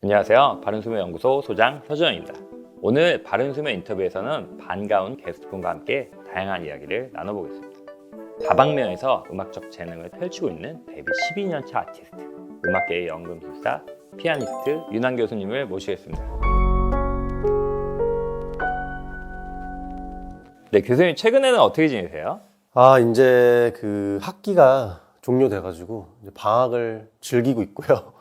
안녕하세요. 바른수면연구소 소장 서준영입니다. 오늘 바른수면 인터뷰에서는 반가운 게스트분과 함께 다양한 이야기를 나눠보겠습니다. 다방면에서 음악적 재능을 펼치고 있는 데뷔 12년차 아티스트, 음악계의 연금술사, 피아니스트 윤환 교수님을 모시겠습니다. 네, 교수님 최근에는 어떻게 지내세요? 이제 그 학기가 종료돼가지고 이제 방학을 즐기고 있고요.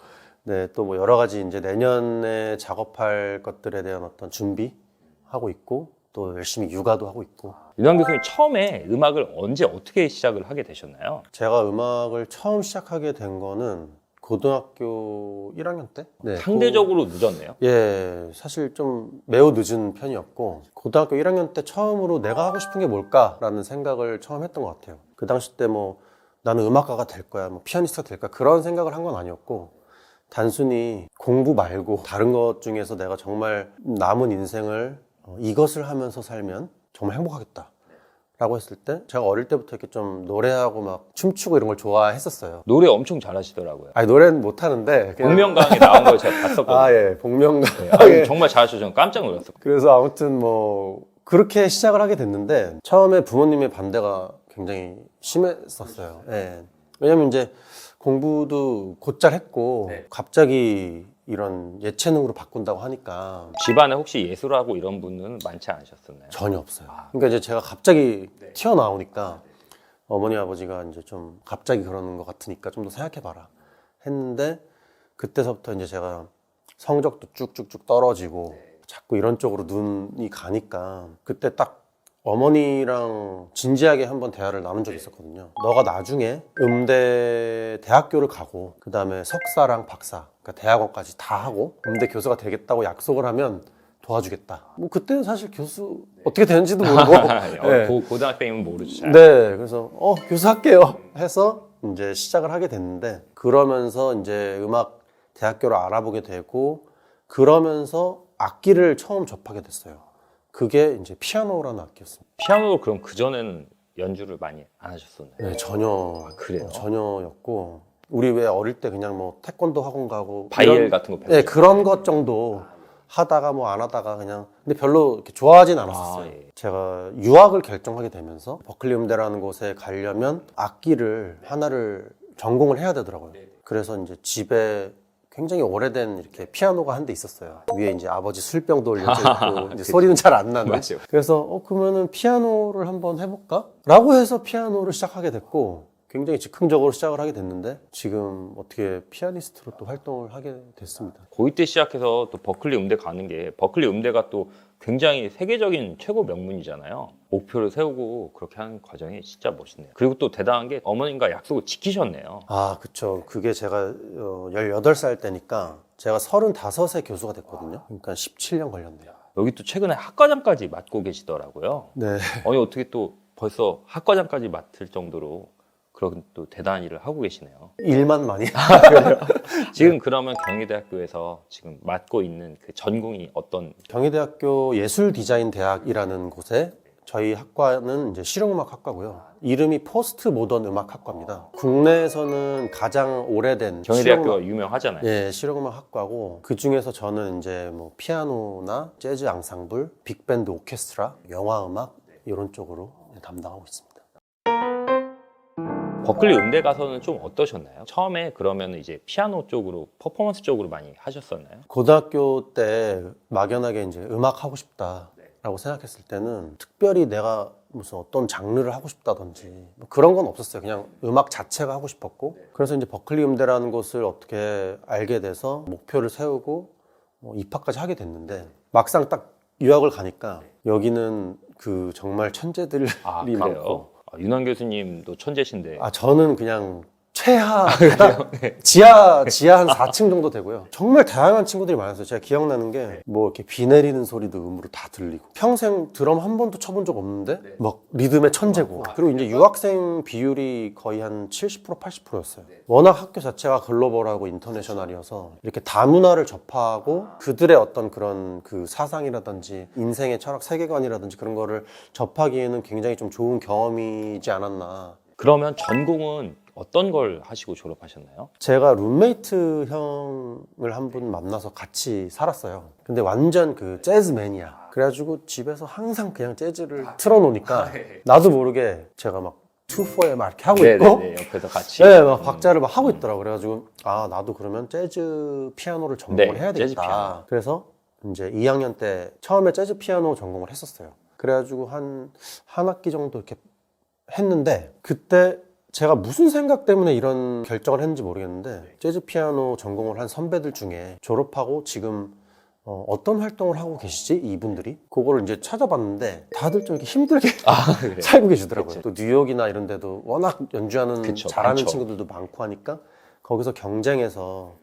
네, 또 뭐 여러 가지 이제 내년에 작업할 것들에 대한 어떤 준비하고 있고, 또 열심히 육아도 하고 있고. 윤환 교수님 처음에 음악을 언제 어떻게 시작을 하게 되셨나요? 제가 음악을 처음 시작하게 된 거는 고등학교 1학년 때? 네, 상대적으로 늦었네요. 예, 사실 좀 매우 늦은 편이었고, 고등학교 1학년 때 처음으로 내가 하고 싶은 게 뭘까라는 생각을 처음 했던 것 같아요. 그 당시 때 뭐 나는 음악가가 될 거야, 뭐 피아니스트가 될 거야, 그런 생각을 한 건 아니었고, 단순히 공부 말고 다른 것 중에서 내가 정말 남은 인생을 이것을 하면서 살면 정말 행복하겠다 라고 했을 때, 제가 어릴 때부터 이렇게 좀 노래하고 막 춤추고 이런 걸 좋아했었어요. 노래 엄청 잘하시더라고요. 노래는 못하는데 복면가왕에 나온 걸 제가 봤었거든요. 예, 복면가. 정말 잘하셔서 저는 깜짝 놀랐어요. 그래서 아무튼 뭐 그렇게 시작을 하게 됐는데, 처음에 부모님의 반대가 굉장히 심했었어요. 예. 왜냐면 이제 공부도 곧잘 했고, 갑자기 이런 예체능으로 바꾼다고 하니까 집안에 혹시 예술하고 이런 분은 많지 않으셨었나요? 전혀 없어요. 그러니까 이제 제가 갑자기 튀어나오니까 어머니 아버지가 이제 좀 갑자기 그러는 것 같으니까 좀 더 생각해봐라 했는데, 그때서부터 이제 제가 성적도 쭉쭉쭉 떨어지고 자꾸 이런 쪽으로 눈이 가니까, 그때 딱 어머니랑 진지하게 한번 대화를 나눈 적이 있었거든요. 너가 나중에 음대 대학교를 가고 그 다음에 석사랑 박사, 그러니까 대학원까지 다 하고 음대 교수가 되겠다고 약속을 하면 도와주겠다. 뭐 그때는 사실 교수 어떻게 되는지도 모르고 네. 고등학생이면 모르죠. 잘. 네, 그래서 교수 할게요 해서 이제 시작을 하게 됐는데, 그러면서 이제 음악 대학교를 알아보게 되고, 그러면서 악기를 처음 접하게 됐어요. 그게 이제 피아노라는 악기였습니다. 피아노 그럼 그전에는 연주를 많이 안 하셨었나요? 네, 전혀. 그래요? 전혀였고, 우리 왜 어릴 때 그냥 뭐 태권도 학원 가고 바이엘 같은 거 배우죠? 네, 그런 것 정도 하다가 뭐 안 하다가 그냥, 근데 별로 이렇게 좋아하진 않았었어요. 예. 제가 유학을 결정하게 되면서 버클리 음대라는 곳에 가려면 악기를 하나를 전공을 해야 되더라고요. 그래서 이제 집에 굉장히 오래된 이렇게 피아노가 한 대 있었어요. 위에 이제 아버지 술병도 올려져 있고 이제 소리는 잘 안 나는. 맞아요. 그래서 그러면은 피아노를 한번 해볼까? 라고 해서 피아노를 시작하게 됐고, 굉장히 즉흥적으로 시작을 하게 됐는데, 지금 어떻게 피아니스트로 또 활동을 하게 됐습니다. 고2 때 시작해서 또 버클리 음대 가는 게, 버클리 음대가 또 굉장히 세계적인 최고 명문이잖아요. 목표를 세우고 그렇게 하는 과정이 진짜 멋있네요. 그리고 또 대단한 게 어머님과 약속을 지키셨네요. 그쵸. 그게 제가 18살 때니까 제가 35세 교수가 됐거든요. 그러니까 17년 걸렸네요. 여기 또 최근에 학과장까지 맡고 계시더라고요. 네. 아니 어떻게 또 벌써 학과장까지 맡을 정도로 그런 또 대단한 일을 하고 계시네요. 일만 많이. 지금 그러면 경희대학교에서 지금 맡고 있는 그 전공이 어떤? 경희대학교 예술디자인대학이라는 곳에 저희 학과는 이제 실용음악학과고요. 이름이 포스트 모던 음악학과입니다. 국내에서는 가장 오래된 경희대학교가 유명하잖아요. 예, 실용음악학과고, 그 중에서 저는 이제 뭐 피아노나 재즈 앙상블, 빅밴드 오케스트라, 영화음악 이런 쪽으로 담당하고 있습니다. 버클리 음대 가서는 좀 어떠셨나요? 처음에 그러면 이제 피아노 쪽으로, 퍼포먼스 쪽으로 많이 하셨었나요? 고등학교 때 막연하게 이제 음악 하고 싶다라고 생각했을 때는 특별히 내가 무슨 어떤 장르를 하고 싶다든지 뭐 그런 건 없었어요. 그냥 음악 자체가 하고 싶었고, 그래서 이제 버클리 음대라는 곳을 어떻게 알게 돼서 목표를 세우고 입학까지 하게 됐는데, 막상 딱 유학을 가니까 여기는 그 정말 천재들이 그래요? 많고. 윤환 교수님도 천재신데. 저는 그냥 최하, 지하 한 4층 정도 되고요. 정말 다양한 친구들이 많았어요. 제가 기억나는 게 뭐 이렇게 비 내리는 소리도 음으로 다 들리고, 평생 드럼 한 번도 쳐본 적 없는데 막 리듬의 천재고, 그리고 이제 유학생 비율이 거의 한 70% 80%였어요. 워낙 학교 자체가 글로벌하고 인터내셔널이어서 이렇게 다문화를 접하고 그들의 어떤 그런 그 사상이라든지 인생의 철학 세계관이라든지 그런 거를 접하기에는 굉장히 좀 좋은 경험이지 않았나. 그러면 전공은 어떤 걸 하시고 졸업하셨나요? 제가 룸메이트 형을 한 분 만나서 같이 살았어요. 근데 완전 그 재즈 매니아. 그래가지고 집에서 항상 그냥 재즈를 틀어놓으니까 나도 모르게 제가 막 2-4에 막 이렇게 하고 있고 네네네, 옆에서 같이. 네, 막 박자를 막 하고 있더라고요. 그래가지고 아 나도 그러면 재즈 피아노를 전공을 네, 해야 재즈 되겠다. 피아노. 그래서 이제 2학년 때 처음에 재즈 피아노 전공을 했었어요. 그래가지고 한 학기 정도 이렇게 했는데 그때 제가 무슨 생각 때문에 이런 결정을 했는지 모르겠는데 재즈 피아노 전공을 한 선배들 중에 졸업하고 지금 어떤 활동을 하고 계시지? 이분들이? 그거를 이제 찾아봤는데 다들 좀 이렇게 힘들게 그래요? 살고 계시더라고요. 그치. 또 뉴욕이나 이런 데도 워낙 연주하는 그쵸, 잘하는 많죠. 친구들도 많고 하니까 거기서 경쟁해서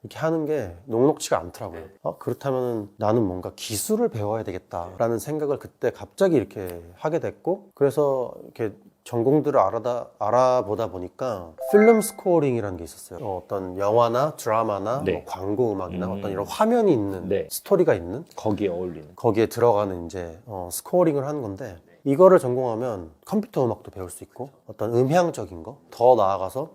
이렇게 하는 게 녹록치가 않더라고요. 그렇다면 나는 뭔가 기술을 배워야 되겠다라는 생각을 그때 갑자기 이렇게 하게 됐고 그래서 이렇게 전공들을 알아보다 보니까 필름 스코어링이라는 게 있었어요. 어떤 영화나 드라마나 네. 뭐 광고 음악이나 어떤 이런 화면이 있는 네. 스토리가 있는 거기에 어울리는. 거기에 들어가는 이제 스코어링을 하는 건데 이거를 전공하면 컴퓨터 음악도 배울 수 있고 어떤 음향적인 거 더 나아가서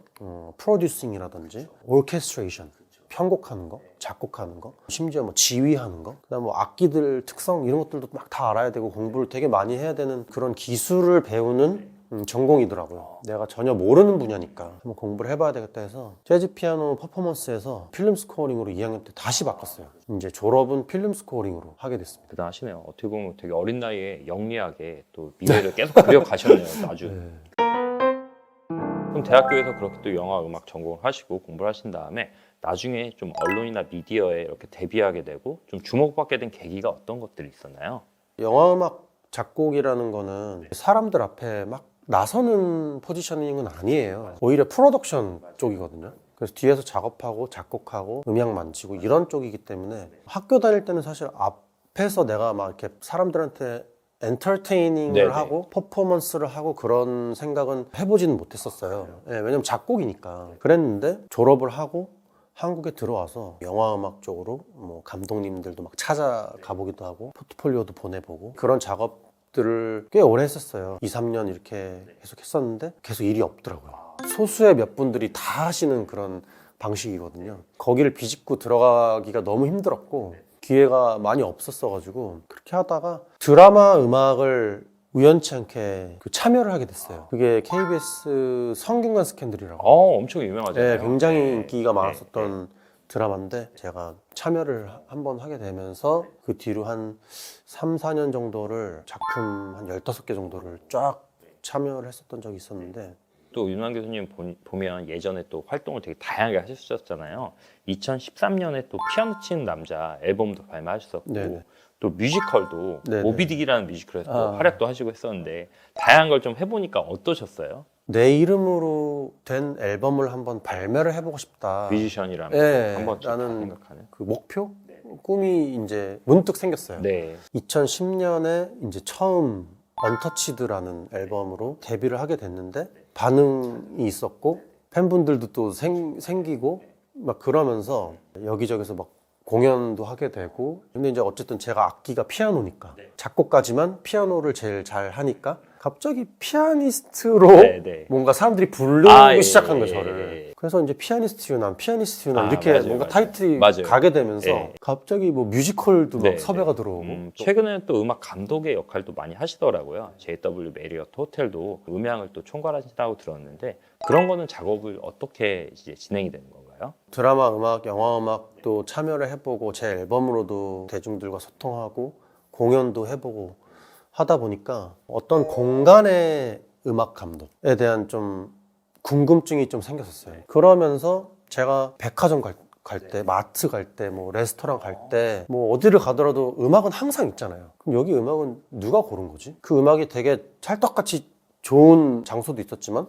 프로듀싱이라든지 오케스트레이션 편곡하는 거, 작곡하는 거, 심지어 뭐 지휘하는 거, 그다음 뭐 악기들 특성 이런 것들도 막 다 알아야 되고 공부를 되게 많이 해야 되는 그런 기술을 배우는 전공이더라고요. 내가 전혀 모르는 분야니까 한번 공부를 해봐야 되겠다 해서 재즈 피아노 퍼포먼스에서 필름 스코어링으로 2학년 때 다시 바꿨어요. 이제 졸업은 필름 스코어링으로 하게 됐습니다. 대단하시네요. 어떻게 보면 되게 어린 나이에 영리하게 또 미래를 계속 그려가셨네요. 아주. 그럼 대학교에서 그렇게 또 영화 음악 전공을 하시고 공부를 하신 다음에 나중에 좀 언론이나 미디어에 이렇게 데뷔하게 되고 좀 주목받게 된 계기가 어떤 것들이 있었나요? 영화 음악 작곡이라는 거는 사람들 앞에 막 나서는 포지셔닝은 아니에요. 오히려 프로덕션 쪽이거든요. 그래서 뒤에서 작업하고 작곡하고 음향 만지고 이런 쪽이기 때문에 학교 다닐 때는 사실 앞에서 내가 막 이렇게 사람들한테 엔터테이닝을 네네. 하고 퍼포먼스를 하고 그런 생각은 해보지는 못했었어요. 예, 왜냐면 작곡이니까. 그랬는데 졸업을 하고 한국에 들어와서 영화음악 쪽으로 뭐 감독님들도 막 찾아가 보기도 하고 포트폴리오도 보내보고 그런 작업들을 꽤 오래 했었어요. 2-3년 이렇게 계속 했었는데 계속 일이 없더라고요. 소수의 몇 분들이 다 하시는 그런 방식이거든요. 거기를 비집고 들어가기가 너무 힘들었고 기회가 많이 없었어가지고 그렇게 하다가 드라마 음악을 우연치 않게 참여를 하게 됐어요. 그게 KBS 성균관 스캔들이라고. 엄청 유명하잖아요. 네, 굉장히 인기가 많았었던 드라마인데 제가 참여를 한번 하게 되면서 그 뒤로 한 3-4년 정도를 작품 한 15개 정도를 쫙 참여를 했었던 적이 있었는데 또 윤환 교수님 보면 예전에 또 활동을 되게 다양하게 하셨었잖아요. 2013년에 또 피아노 치는 남자 앨범도 발매하셨었고 네네. 또 뮤지컬도 네네. 모비딕이라는 뮤지컬에서 또 활약도 하시고 했었는데 다양한 걸 좀 해보니까 어떠셨어요? 내 이름으로 된 앨범을 한번 발매를 해보고 싶다. 뮤지션이라면 네, 한번 나는 생각하는. 그 목표? 꿈이 이제 문득 생겼어요. 네. 2010년에 이제 처음 언터치드라는 앨범으로 데뷔를 하게 됐는데 반응이 있었고 팬분들도 또 생기고 막 그러면서 여기저기서 막 공연도 하게 되고 근데 이제 어쨌든 제가 악기가 피아노니까 작곡까지만 피아노를 제일 잘 하니까 갑자기 피아니스트로 네. 뭔가 사람들이 부르기 예, 시작한 거예요 예, 저를. 예. 그래서 이제 피아니스트 유난 이렇게 맞아요, 뭔가 맞아요. 타이틀이 맞아요. 가게 되면서 예. 갑자기 뭐 뮤지컬도 막 네, 섭외가 들어오고 또 최근에는 또 음악 감독의 역할도 많이 하시더라고요. JW 메리어트 호텔도 음향을 또 총괄하신다고 들었는데 그런 거는 작업을 어떻게 이제 진행이 되는 건가요? 드라마 음악, 영화 음악도 참여를 해보고 제 앨범으로도 대중들과 소통하고 공연도 해보고 하다 보니까 어떤 공간의 음악 감독에 대한 좀 궁금증이 좀 생겼었어요. 그러면서 제가 백화점 갈 때, 마트 갈 때, 뭐 레스토랑 갈 때, 뭐 어디를 가더라도 음악은 항상 있잖아요. 그럼 여기 음악은 누가 고른 거지? 그 음악이 되게 찰떡같이 좋은 장소도 있었지만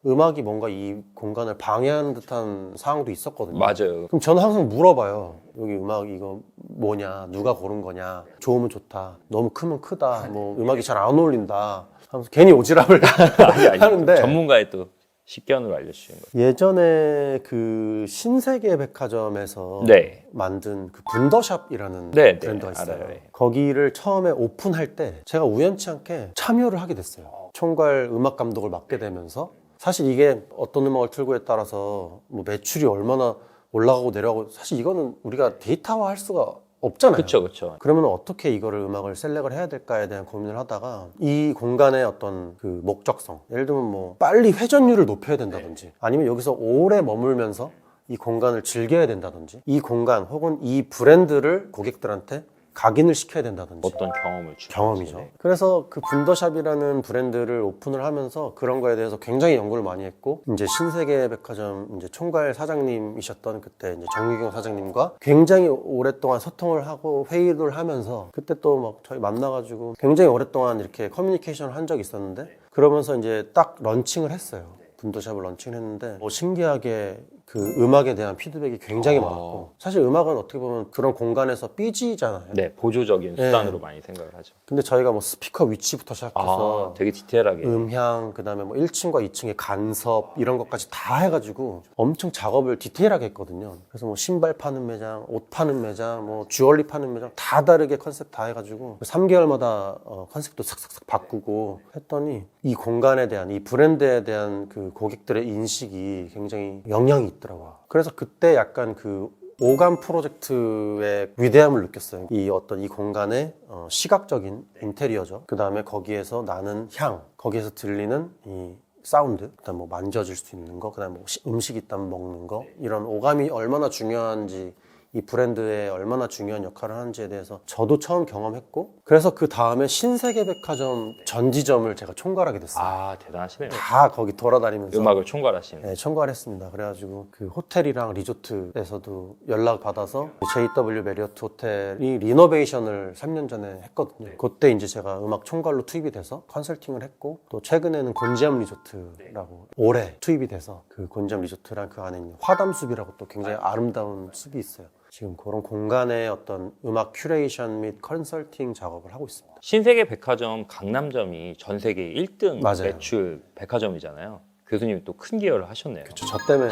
음악이 뭔가 이 공간을 방해하는 듯한 상황도 있었거든요. 맞아요. 그럼 저는 항상 물어봐요. 여기 음악 이거 뭐냐, 누가 고른 거냐, 좋으면 좋다, 너무 크면 크다, 뭐 음악이 잘 안 어울린다 하면서 괜히 오지랖을 아니, 하는데 전문가의 또 식견으로 알려주시는 거예요. 예전에 그 신세계 백화점에서 네. 만든 그 분더샵이라는 네, 브랜드가 네, 있어요. 알아요. 네. 거기를 처음에 오픈할 때 제가 우연치 않게 참여를 하게 됐어요. 총괄 음악 감독을 맡게 되면서 사실 이게 어떤 음악을 틀고에 따라서 뭐 매출이 얼마나 올라가고 내려가고 사실 이거는 우리가 데이터화할 수가 없잖아요. 그렇죠. 그러면 어떻게 이거를 음악을 셀렉을 해야 될까에 대한 고민을 하다가 이 공간의 어떤 그 목적성, 예를 들면 뭐 빨리 회전율을 높여야 된다든지 아니면 여기서 오래 머물면서 이 공간을 즐겨야 된다든지 이 공간 혹은 이 브랜드를 고객들한테 각인을 시켜야 된다든지 어떤 경험을 주고 경험이죠. 그래서 그 분더샵이라는 브랜드를 오픈을 하면서 그런 거에 대해서 굉장히 연구를 많이 했고 이제 신세계백화점 이제 총괄 사장님이셨던 그때 이제 정유경 사장님과 굉장히 오랫동안 소통을 하고 회의를 하면서 그때 또 막 저희 만나가지고 굉장히 오랫동안 이렇게 커뮤니케이션을 한 적이 있었는데 그러면서 이제 딱 런칭을 했어요. 분더샵을 런칭했는데 신기하게 그 음악에 대한 피드백이 굉장히 많았고 사실 음악은 어떻게 보면 그런 공간에서 삐지잖아요. 네, 보조적인 수단으로 많이 생각을 하죠. 근데 저희가 뭐 스피커 위치부터 시작해서 되게 디테일하게 음향, 그다음에 뭐 1층과 2층의 간섭 이런 것까지 다 해가지고 엄청 작업을 디테일하게 했거든요. 그래서 뭐 신발 파는 매장, 옷 파는 매장, 뭐 주얼리 파는 매장 다 다르게 컨셉 다 해가지고 3개월마다 컨셉도 싹싹싹 바꾸고 했더니 이 공간에 대한 이 브랜드에 대한 그 고객들의 인식이 굉장히 영향이 있더라고요. 그래서 그때 약간 그 오감 프로젝트의 위대함을 느꼈어요. 이 어떤 이 공간의 시각적인 인테리어죠. 그 다음에 거기에서 나는 향, 거기에서 들리는 이 사운드, 그다음 뭐 만져질 수 있는 거, 그다음 뭐 음식 있다면 먹는 거, 이런 오감이 얼마나 중요한지, 이 브랜드에 얼마나 중요한 역할을 하는지에 대해서 저도 처음 경험했고, 그래서 그 다음에 신세계백화점 전지점을 제가 총괄하게 됐어요. 대단하시네요. 다 거기 돌아다니면서 음악을 총괄하시는. 네, 총괄했습니다. 그래가지고 그 호텔이랑 리조트에서도 연락 받아서 JW 메리어트 호텔이 리노베이션을 3년 전에 했거든요. 그때 이제 제가 음악 총괄로 투입이 돼서 컨설팅을 했고 또 최근에는 곤지암 리조트라고 올해 투입이 돼서 그 곤지암 리조트랑 그 안에 있는 화담숲이라고 또 굉장히 아름다운 숲이 있어요. 지금 그런 공간의 어떤 음악 큐레이션 및 컨설팅 작업을 하고 있습니다. 신세계 백화점 강남점이 전 세계 1등 맞아요. 매출 백화점이잖아요. 교수님이 또 큰 기여를 하셨네요. 저 때문에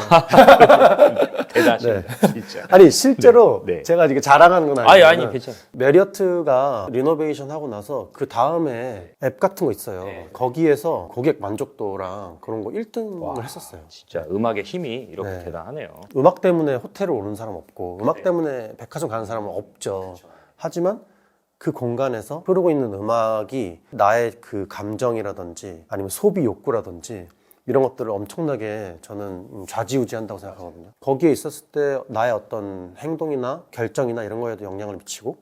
대단하십니다. 진짜. 아니 실제로 네. 제가 이게 자랑하는 건 아니에요. 아니 괜찮아요. 메리어트가 리노베이션 하고 나서 그 다음에 앱 같은 거 있어요. 거기에서 고객 만족도랑 그런 거 1등을 했었어요. 진짜 음악의 힘이 이렇게 네. 대단하네요. 음악 때문에 호텔을 오는 사람 없고 음악 때문에 백화점 가는 사람은 없죠. 하지만 그 공간에서 흐르고 있는 음악이 나의 그 감정이라든지 아니면 소비 욕구라든지 이런 것들을 엄청나게 저는 좌지우지한다고 생각하거든요. 거기에 있었을 때 나의 어떤 행동이나 결정이나 이런 거에도 영향을 미치고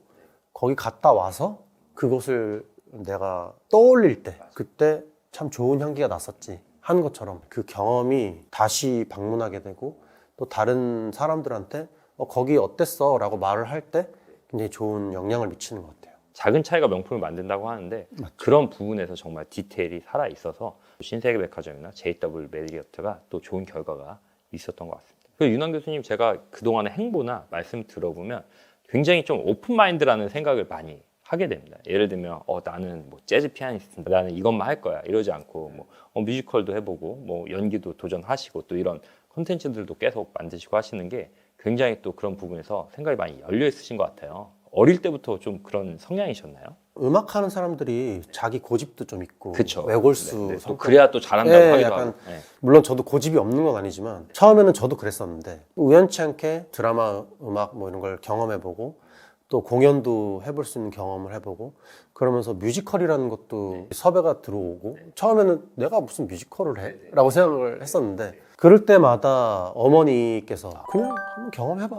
거기 갔다 와서 그곳을 내가 떠올릴 때 그때 참 좋은 향기가 났었지 하는 것처럼 그 경험이 다시 방문하게 되고 또 다른 사람들한테 거기 어땠어? 라고 말을 할 때 굉장히 좋은 영향을 미치는 것 같아요. 작은 차이가 명품을 만든다고 하는데 그런 부분에서 정말 디테일이 살아있어서 신세계백화점이나 JW 메리어트가 또 좋은 결과가 있었던 것 같습니다. 그리고 윤환 교수님 제가 그동안의 행보나 말씀 들어보면 굉장히 좀 오픈마인드라는 생각을 많이 하게 됩니다. 예를 들면 나는 뭐 재즈 피아니스트인데 나는 이것만 할 거야 이러지 않고 뭐 뮤지컬도 해보고 뭐 연기도 도전하시고 또 이런 콘텐츠들도 계속 만드시고 하시는 게 굉장히 또 그런 부분에서 생각이 많이 열려 있으신 것 같아요. 어릴 때부터 좀 그런 성향이셨나요? 음악하는 사람들이 자기 고집도 좀 있고 그쵸. 외골수 또 성격. 그래야 또 잘한다고 네, 하기도 약간 하고. 네. 물론 저도 고집이 없는 건 아니지만 처음에는 저도 그랬었는데 우연치 않게 드라마, 음악 뭐 이런 걸 경험해보고 또 공연도 해볼 수 있는 경험을 해보고 그러면서 뮤지컬이라는 것도 섭외가 들어오고 처음에는 내가 무슨 뮤지컬을 해? 라고 생각을 했었는데 그럴 때마다 어머니께서 그냥 한번 경험해봐.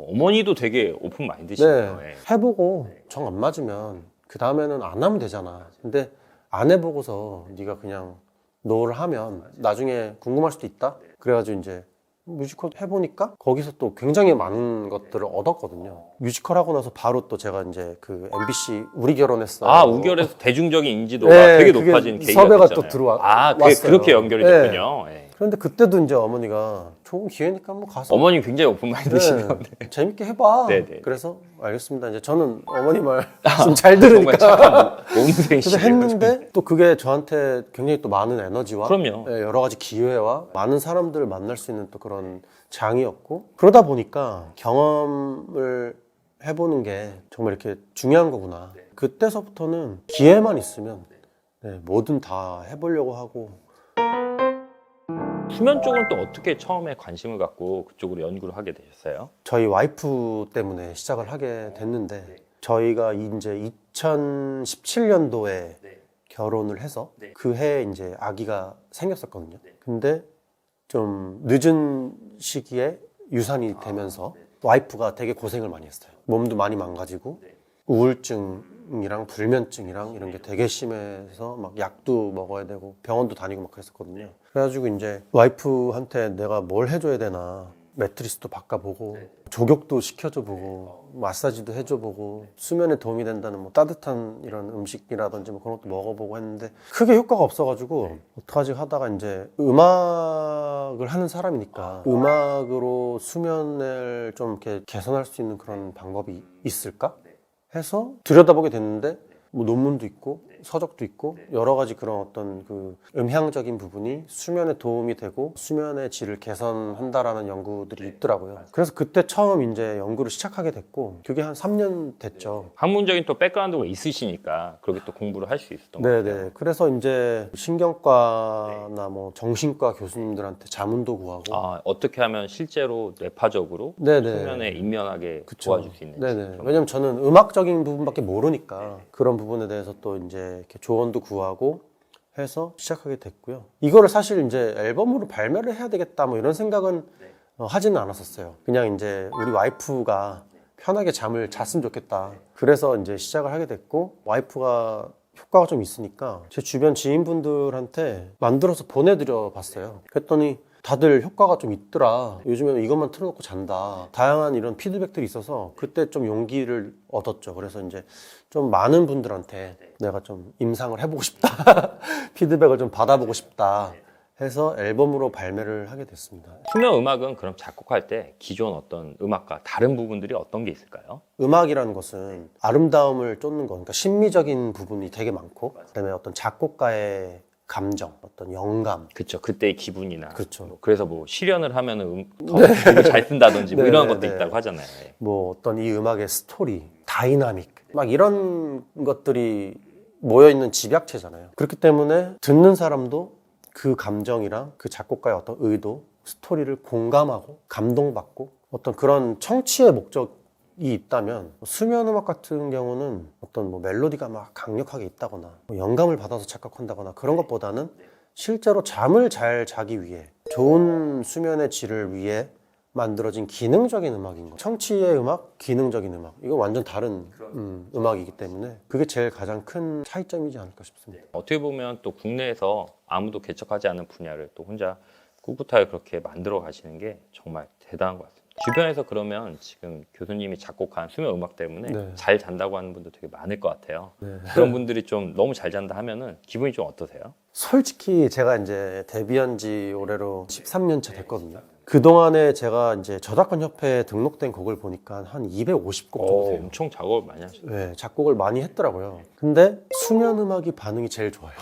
어머니도 되게 오픈 마인드시네요. 네, 해보고 정 안 맞으면 그 다음에는 안 하면 되잖아. 근데 안 해보고서 네가 그냥 노를 하면 나중에 궁금할 수도 있다. 그래가지고 이제 뮤지컬 해보니까 거기서 또 굉장히 많은 것들을 얻었거든요. 뮤지컬 하고 나서 바로 또 제가 이제 그 MBC 우리 결혼했어. 우결에서 대중적인 인지도가 네, 되게 그게 높아진 계기가 섭외가 됐잖아요. 또 들어와- 그게 왔어요. 그렇게 연결이 네. 됐군요. 네. 그런데 그때도 이제 어머니가 좋은 기회니까 한번 가서 어머님 굉장히 오픈 마인드시네요. 네, 재밌게 해봐. 네네. 그래서 알겠습니다. 이제 저는 어머니 말 좀 잘 들으니까 그래서 몽생이시네요. 했는데 또 그게 저한테 굉장히 또 많은 에너지와 그럼요. 예, 여러 가지 기회와 많은 사람들을 만날 수 있는 또 그런 장이었고 그러다 보니까 경험을 해보는 게 정말 이렇게 중요한 거구나. 그때서부터는 기회만 있으면 뭐든 다 해보려고 하고 수면 쪽은 또 어떻게 처음에 관심을 갖고 그쪽으로 연구를 하게 되셨어요? 저희 와이프 때문에 시작을 하게 됐는데 저희가 이제 2017년도에 결혼을 해서 그 해에 이제 아기가 생겼었거든요. 근데 좀 늦은 시기에 유산이 되면서 와이프가 되게 고생을 많이 했어요. 몸도 많이 망가지고 우울증이랑 불면증이랑 이런 게 되게 심해서 막 약도 먹어야 되고 병원도 다니고 막 그랬었거든요. 그래가지고 이제 와이프한테 내가 뭘 해줘야 되나 매트리스도 바꿔보고 족욕도 시켜줘 보고 마사지도 해줘 보고 수면에 도움이 된다는 뭐 따뜻한 이런 음식이라든지 뭐 그런 것도 먹어보고 했는데 크게 효과가 없어가지고 어떡하지 하다가 이제 음악을 하는 사람이니까 음악으로 수면을 좀 이렇게 개선할 수 있는 그런 방법이 있을까 해서 들여다보게 됐는데 뭐 논문도 있고 서적도 있고 여러 가지 그런 어떤 그 음향적인 부분이 수면에 도움이 되고 수면의 질을 개선한다라는 연구들이 있더라고요. 그래서 그때 처음 이제 연구를 시작하게 됐고 그게 한 3년 됐죠. 학문적인 또 백그라운드가 있으시니까 그렇게 또 공부를 할 수 있었던 것 같아요. 네네. 그래서 이제 신경과나 뭐 정신과 교수님들한테 자문도 구하고 어떻게 하면 실제로 뇌파적으로 네네. 수면에 임면하게 그쵸. 도와줄 수 있는지. 네네. 그런 왜냐면 저는 음악적인 부분밖에 모르니까 그런 부분에 대해서 또 이제 이렇게 조언도 구하고 해서 시작하게 됐고요. 이거를 사실 이제 앨범으로 발매를 해야 되겠다 뭐 이런 생각은 하지는 않았었어요. 그냥 이제 우리 와이프가 편하게 잠을 잤으면 좋겠다. 그래서 이제 시작을 하게 됐고 와이프가 효과가 좀 있으니까 제 주변 지인분들한테 만들어서 보내드려 봤어요. 그랬더니 다들 효과가 좀 있더라. 요즘에는 이것만 틀어놓고 잔다. 다양한 이런 피드백들이 있어서 그때 좀 용기를 얻었죠. 그래서 이제 좀 많은 분들한테 내가 좀 임상을 해보고 싶다. 피드백을 좀 받아보고 싶다. 해서 앨범으로 발매를 하게 됐습니다. 수면 음악은 그럼 작곡할 때 기존 어떤 음악과 다른 부분들이 어떤 게 있을까요? 음악이라는 것은 아름다움을 쫓는 거, 그러니까 심미적인 부분이 되게 많고, 그다음에 어떤 작곡가의 감정, 어떤 영감. 그렇죠. 그때의 기분이나. 그렇죠. 그래서 뭐 실현을 하면은 더 곡을 잘 쓴다든지 뭐 이런 것도 네. 있다고 하잖아요. 뭐 어떤 이 음악의 스토리, 다이나믹, 막 이런 것들이 모여있는 집약체잖아요. 그렇기 때문에 듣는 사람도 그 감정이랑 그 작곡가의 어떤 의도, 스토리를 공감하고 감동받고 어떤 그런 청취의 목적이 있다면 수면 음악 같은 경우는 어떤 뭐 멜로디가 막 강력하게 있다거나 뭐 영감을 받아서 착각한다거나 그런 것보다는 실제로 잠을 잘 자기 위해 좋은 수면의 질을 위해 만들어진 기능적인 음악인 거예요. 청취의 음악, 기능적인 음악. 이거 완전 다른 음악이기 때문에 그게 제일 가장 큰 차이점이지 않을까 싶습니다. 어떻게 보면 또 국내에서 아무도 개척하지 않은 분야를 또 혼자 꿋꿋하게 그렇게 만들어 가시는 게 정말 대단한 것 같습니다. 주변에서 그러면 지금 교수님이 작곡한 수면 음악 때문에 네. 잘 잔다고 하는 분도 되게 많을 것 같아요. 네. 그런 분들이 좀 너무 잘 잔다 하면은 기분이 좀 어떠세요? 솔직히 제가 이제 데뷔한 지 올해로 13년 차 됐거든요. 그동안에 제가 이제 저작권 협회에 등록된 곡을 보니까 한 250곡 정도 돼요. 엄청 작업을 많이 하시네요. 네, 작곡을 많이 했더라고요. 근데 수면 음악이 반응이 제일 좋아요.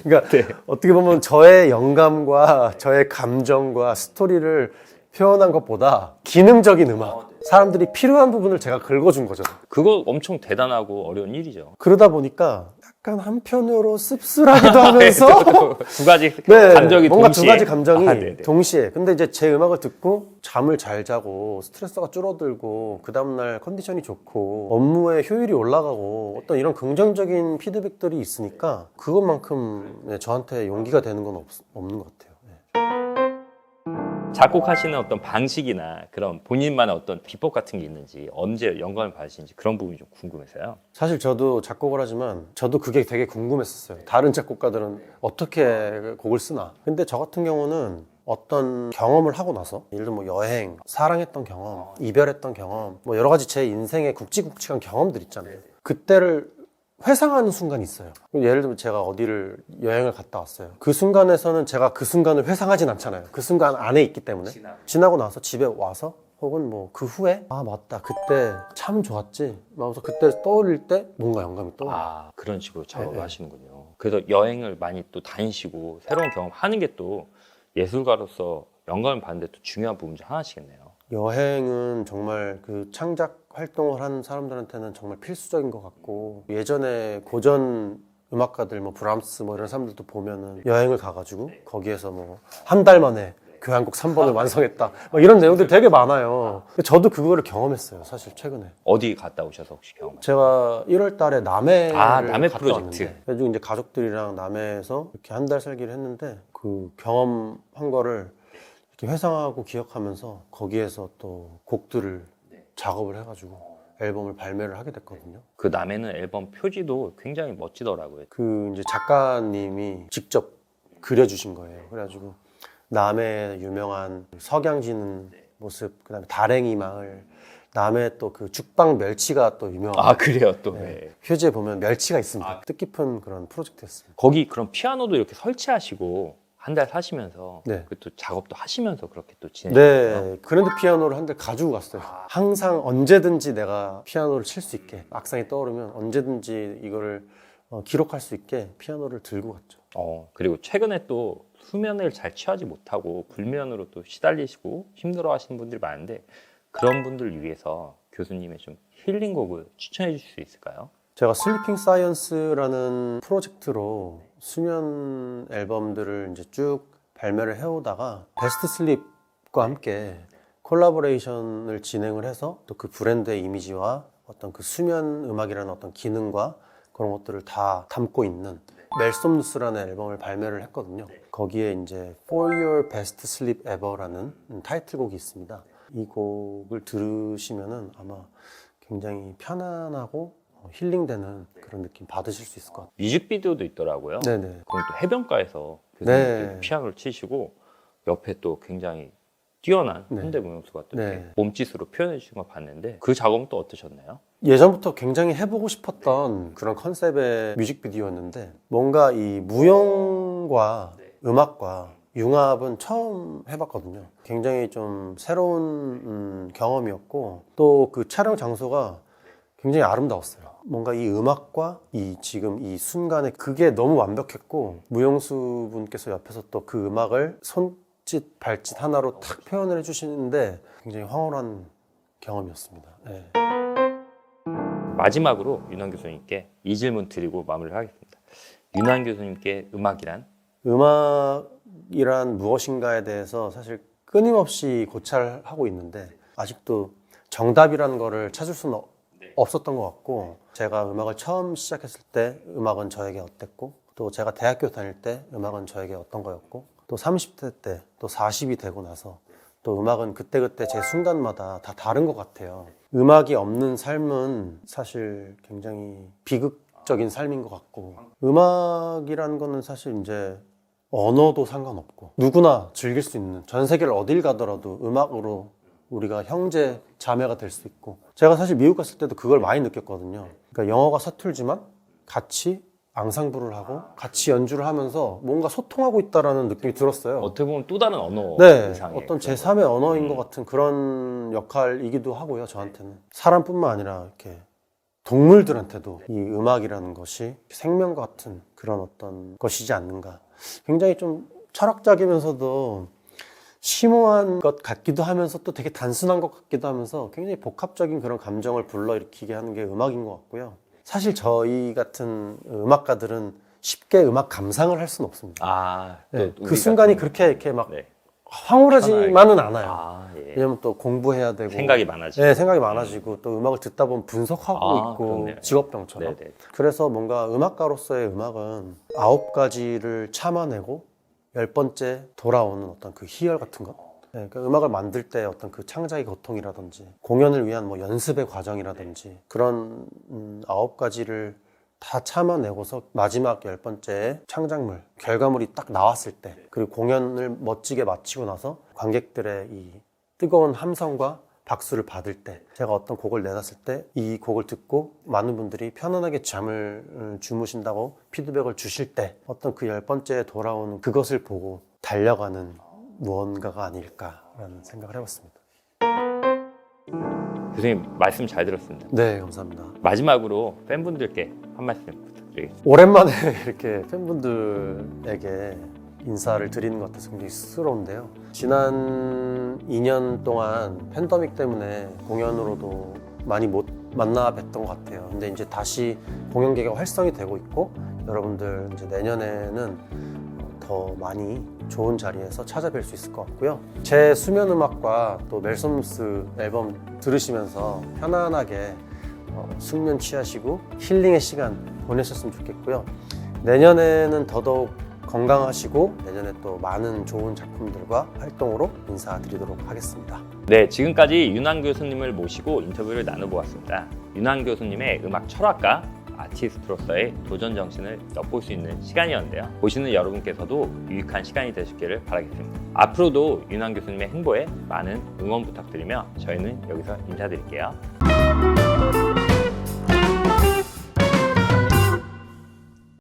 그러니까 어떻게 보면 저의 영감과 저의 감정과 스토리를 표현한 것보다 기능적인 음악, 사람들이 필요한 부분을 제가 긁어준 거죠. 그거 엄청 대단하고 어려운 일이죠. 그러다 보니까 약간 한편으로 씁쓸하기도 하면서 두 가지 네, 감정이 뭔가 동시에. 두 가지 감정이 네네. 동시에. 근데 이제 제 음악을 듣고 잠을 잘 자고 스트레스가 줄어들고 그 다음날 컨디션이 좋고 업무의 효율이 올라가고 어떤 이런 긍정적인 피드백들이 있으니까 그것만큼 네, 저한테 용기가 되는 건 없는 것 같아요. 작곡하시는 어떤 방식이나 그런 본인만의 어떤 비법 같은 게 있는지 언제 영감을 받으시는지 그런 부분이 좀 궁금해서요. 사실 저도 작곡을 하지만 저도 그게 되게 궁금했었어요. 다른 작곡가들은 어떻게 곡을 쓰나. 근데 저 같은 경우는 어떤 경험을 하고 나서 예를 들면 뭐 여행, 사랑했던 경험, 이별했던 경험 뭐 여러 가지 제 인생의 굵직굵직한 경험들 있잖아요. 그때를 회상하는 순간이 있어요. 예를 들면 제가 어디를 여행을 갔다 왔어요. 그 순간에서는 제가 그 순간을 회상하진 않잖아요. 그 순간 안에 있기 때문에. 지나고 나서 집에 와서 혹은 뭐 그 후에 아 맞다 그때 참 좋았지 하면서 그때 떠올릴 때 뭔가 영감이 떠올라요. 그런 식으로 작업을 네. 하시는군요. 그래서 여행을 많이 또 다니시고 새로운 경험 하는 게 또 예술가로서 영감을 받는 데 또 중요한 부분 중 하나시겠네요. 여행은 정말 그 창작 활동을 하는 사람들한테는 정말 필수적인 것 같고 예전에 고전 음악가들 뭐 브람스 뭐 이런 사람들도 보면은 여행을 가가지고 거기에서 뭐 한 달 만에 교향곡 3번을 완성했다 뭐 이런 내용들이 되게 많아요. 저도 그거를 경험했어요, 사실 최근에. 어디 갔다 오셔서 혹시 경험? 제가 1월 달에 남해를 남해 갔다 프로젝트. 왔는데, 그래서 이제 가족들이랑 남해에서 이렇게 한 달 살기를 했는데 그 경험한 거를 이렇게 회상하고 기억하면서 거기에서 또 곡들을 작업을 해가지고 앨범을 발매를 하게 됐거든요. 그 남해는 앨범 표지도 굉장히 멋지더라고요. 그 이제 작가님이 직접 그려주신 거예요. 그래가지고 남해 유명한 석양 지는 모습, 그다음에 다랭이 마을, 남해 또 그 죽방 멸치가 또 유명한. 아 그래요 또. 네. 네. 표지에 보면 멸치가 있습니다. 뜻깊은 그런 프로젝트였습니다. 거기 그럼 피아노도 이렇게 설치하시고 한 달 사시면서 네. 또 작업도 하시면서 그렇게 또 진행해요. 네, 그랜드 피아노를 한 달 가지고 갔어요. 항상 언제든지 내가 피아노를 칠 수 있게, 악상이 떠오르면 언제든지 이거를 기록할 수 있게 피아노를 들고 갔죠. 그리고 최근에 또 수면을 잘 취하지 못하고 불면으로 또 시달리시고 힘들어하시는 분들이 많은데 그런 분들을 위해서 교수님의 좀 힐링곡을 추천해 주실 수 있을까요? 제가 슬리핑 사이언스라는 프로젝트로 수면 앨범들을 이제 쭉 발매를 해오다가 베스트 슬립과 함께 콜라보레이션을 진행을 해서 또 그 브랜드의 이미지와 어떤 그 수면 음악이라는 어떤 기능과 그런 것들을 다 담고 있는 멜솜누스라는 앨범을 발매를 했거든요. 거기에 이제 For Your Best Sleep Ever라는 타이틀곡이 있습니다. 이 곡을 들으시면은 아마 굉장히 편안하고 힐링되는 그런 느낌 받으실 수 있을 것 같아요. 뮤직비디오도 있더라고요. 네네. 그건 또 해변가에서 네. 교수님 피아노를 치시고 옆에 또 굉장히 뛰어난 네. 현대무용수가 또 이렇게 네. 몸짓으로 표현해 주신 걸 봤는데 그 작업은 또 어떠셨나요? 예전부터 굉장히 해보고 싶었던 그런 컨셉의 뮤직비디오였는데 뭔가 이 무용과 음악과 융합은 처음 해봤거든요. 굉장히 좀 새로운 경험이었고 또 그 촬영 장소가 굉장히 아름다웠어요. 뭔가 이 음악과 이 지금 이 순간에 그게 너무 완벽했고 무용수 분께서 옆에서 또 그 음악을 손짓 발짓 하나로 탁 표현을 해주시는데 굉장히 황홀한 경험이었습니다. 네. 마지막으로 윤환 교수님께 이 질문 드리고 마무리를 하겠습니다. 윤환 교수님께 음악이란? 음악이란 무엇인가에 대해서 사실 끊임없이 고찰하고 있는데 아직도 정답이라는 거를 찾을 수는 없었던 것 같고, 제가 음악을 처음 시작했을 때 음악은 저에게 어땠고, 또 제가 대학교 다닐 때 음악은 저에게 어떤 거였고, 또 30대 때, 또 40이 되고 나서 또 음악은 그때그때 제 순간마다 다 다른 것 같아요. 음악이 없는 삶은 사실 굉장히 비극적인 삶인 것 같고, 음악이라는 거는 사실 이제 언어도 상관없고 누구나 즐길 수 있는, 전 세계를 어딜 가더라도 음악으로 우리가 형제 자매가 될 수 있고, 제가 사실 미국 갔을 때도 그걸 많이 느꼈거든요. 그러니까 영어가 서툴지만 같이 앙상블을 하고 같이 연주를 하면서 뭔가 소통하고 있다라는 느낌이 들었어요. 어떻게 보면 또 다른 언어 네, 이상의 어떤 그런 제3의 언어인 것 같은 그런 역할이기도 하고요, 저한테는. 사람뿐만 아니라 이렇게 동물들한테도 이 음악이라는 것이 생명과 같은 그런 어떤 것이지 않는가. 굉장히 좀 철학적이면서도 심오한 것 같기도 하면서 또 되게 단순한 것 같기도 하면서 굉장히 복합적인 그런 감정을 불러일으키게 하는 게 음악인 것 같고요. 사실 저희 같은 음악가들은 쉽게 음악 감상을 할 수는 없습니다. 네, 그 순간이 그렇게 이렇게 막 네. 황홀하지만은 않아요. 예. 왜냐면 또 공부해야 되고 생각이 많아지고. 네, 생각이 많아지고 또 음악을 듣다 보면 분석하고 있고 그렇네요. 직업병처럼. 네네. 그래서 뭔가 음악가로서의 음악은 9가지를 참아내고 10번째 돌아오는 어떤 그 희열 같은 것. 네, 그러니까 음악을 만들 때 어떤 그 창작의 고통이라든지 공연을 위한 뭐 연습의 과정이라든지 그런 9가지를 다 참아내고서 마지막 10번째 창작물, 결과물이 딱 나왔을 때, 그리고 공연을 멋지게 마치고 나서 관객들의 이 뜨거운 함성과 박수를 받을 때, 제가 어떤 곡을 내놨을 때 이 곡을 듣고 많은 분들이 편안하게 잠을 주무신다고 피드백을 주실 때 어떤 그 10번째에 돌아오는 그것을 보고 달려가는 무언가가 아닐까라는 생각을 해봤습니다. 교수님 말씀 잘 들었습니다. 네, 감사합니다. 마지막으로 팬분들께 한 말씀 부탁드리겠습니다. 오랜만에 이렇게 팬분들에게 인사를 드리는 것 같아서 굉장히 쑥스러운데요. 지난 2년 동안 팬데믹 때문에 공연으로도 많이 못 만나 뵀던 것 같아요. 근데 이제 다시 공연 계획이 활성이 되고 있고 여러분들 이제 내년에는 더 많이 좋은 자리에서 찾아뵐 수 있을 것 같고요. 제 수면 음악과 또 멜솜스 앨범 들으시면서 편안하게 숙면 취하시고 힐링의 시간 보내셨으면 좋겠고요. 내년에는 더더욱 건강하시고 내년에 또 많은 좋은 작품들과 활동으로 인사드리도록 하겠습니다. 네, 지금까지 윤환 교수님을 모시고 인터뷰를 나눠보았습니다. 윤환 교수님의 음악 철학과 아티스트로서의 도전 정신을 엿볼 수 있는 시간이었는데요. 보시는 여러분께서도 유익한 시간이 되셨기를 바라겠습니다. 앞으로도 윤환 교수님의 행보에 많은 응원 부탁드리며 저희는 여기서 인사드릴게요.